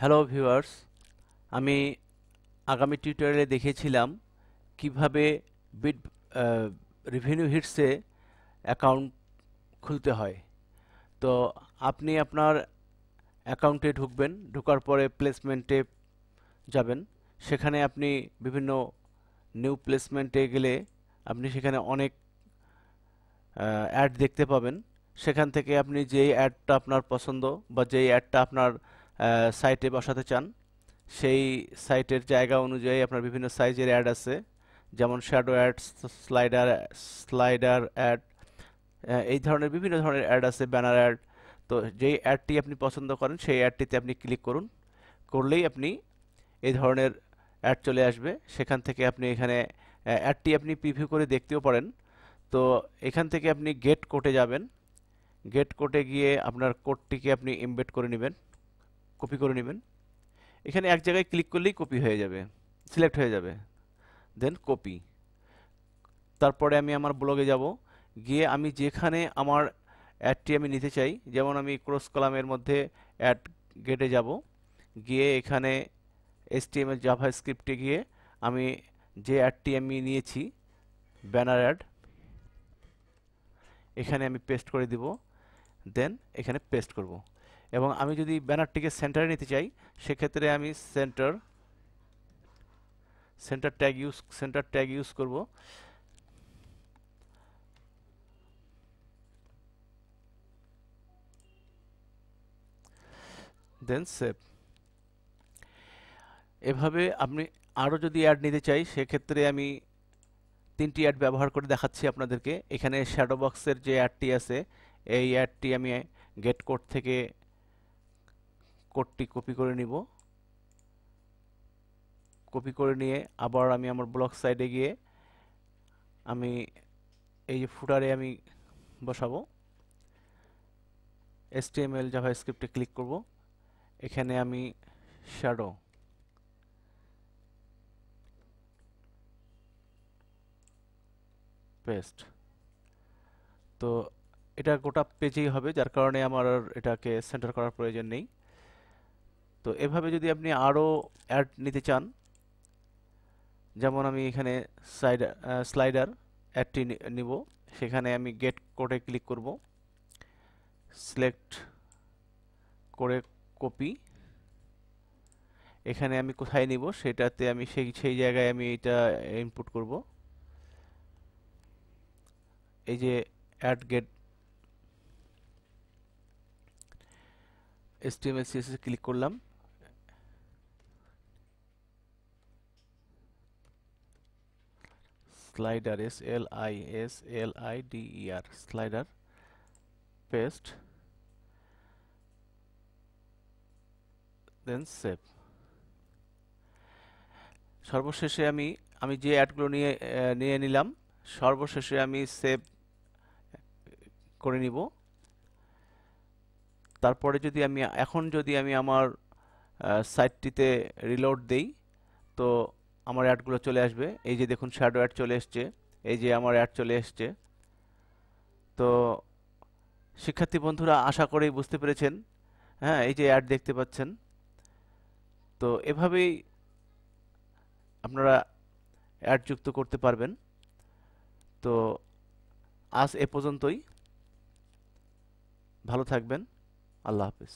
Hello viewers, আমি আগামী টিউটোরিয়ালে দেখিয়েছিলাম কিভাবে বিট রেভিনিউ হিটসে অ্যাকাউন্ট খুলতে হয়। তো আপনি আপনার অ্যাকাউন্টে ঢুকবেন, ঢোকার পরে প্লেসমেন্টে যাবেন। সেখানে আপনি বিভিন্ন নিউ প্লেসমেন্টে গেলে আপনি সেখানে অনেক অ্যাড দেখতে পাবেন। সেখান থেকে আপনি যেই অ্যাডটা আপনার পছন্দ বা যেই অ্যাডটা আপনার সাইটে বসাতে চান সেই সাইটের জায়গা অনুযায়ী আপনার বিভিন্ন সাইজের অ্যাড আছে, যেমন shadow add, slider slider add, এই ধরনের বিভিন্ন ধরনের অ্যাড আছে, ব্যানার অ্যাড। তো যেই অ্যাডটি আপনি পছন্দ করেন সেই অ্যাডটিতে আপনি ক্লিক করুন, করলেই আপনি এই ধরনের অ্যাড চলে আসবে। সেখান থেকে আপনি এখানে অ্যাডটি আপনি প্রিভিউ করে দেখতেও পারেন। তো এখান থেকে আপনি গেট কোডে যাবেন, গেট কোডে গিয়ে আপনার কোডটিকে আপনি এমবেড করে নেবেন, কপি করে নেবেন। এখানে এক জায়গায় ক্লিক করলেই কপি হয়ে যাবে, সিলেক্ট হয়ে যাবে, দেন কপি। তারপরে আমি আমার ব্লগে যাব, গিয়ে আমি যেখানে আমার অ্যাডটি আমি নিতে চাই, যেমন আমি ক্রস কলামের মধ্যে অ্যাড গেটে যাব, গিয়ে এখানে HTML জাভাস্ক্রিপ্টে গিয়ে আমি যে অ্যাডটি আমি নিয়েছি, ব্যানার অ্যাড, এখানে আমি পেস্ট করে দিব, দেন এখানে পেস্ট করব। এবং আমি যদি ব্যানারটিকে সেন্টারে নিতে চাই, সেক্ষেত্রে আমি সেন্টার ট্যাগ ইউজ করব। দেন সেভ। এভাবে আপনি আরও যদি অ্যাড নিতে চাই, সেক্ষেত্রে আমি 3টি অ্যাড ব্যবহার করে দেখাচ্ছি আপনাদেরকে। এখানে শ্যাডো বক্সের যে অ্যাডটি আছে, এই অ্যাডটি আমি গেট কোড থেকে কোডটি কপি করে নিব। কপি করে নিয়ে আবার আমি আমার ব্লগ সাইডে গিয়ে আমি এই যে ফুটারে আমি বসাবো, HTML জাভাস্ক্রিপ্টে ক্লিক করব। এখানে আমি শ্যাডো পেস্ট। তো এটা গোটা পেজেই হবে, যার কারণে আমার আর এটাকে সেন্টার করার প্রয়োজন নেই। তো এভাবে যদি আপনি আরও অ্যাড নিতে চান, যেমন আমি এখানে স্লাইডার অ্যাডটি নিব, সেখানে আমি গেট কোডে ক্লিক করব, সিলেক্ট করে কপি। এখানে আমি কোথায় নিব সেটাতে আমি সেই জায়গায় আমি এটা ইনপুট করব। এই যে add get HTML CSS click করলাম, slider SLIDER slider paste, then save. সর্বশেষে আমি আমি যে অ্যাডগুলো নিয়ে নিলাম, সর্বশেষে আমি সেভ করে নিব। তারপরে যদি আমি আমার সাইটটিতে রিলোড দেই, তো আমার অ্যাডগুলো চলে আসবে। এই যে দেখুন, শ্যাডো অ্যাড চলে এসছে, এই যে আমার অ্যাড চলে এসছে। তো শিক্ষার্থী বন্ধুরা, আশা করি বুঝতে পেরেছেন। হ্যাঁ, এই যে অ্যাড দেখতে পাচ্ছেন। তো এভাবেই আপনারা অ্যাড যুক্ত করতে পারবেন। তো আজ এ পর্যন্তই। ভালো থাকবেন। আল্লাহ হাফেজ।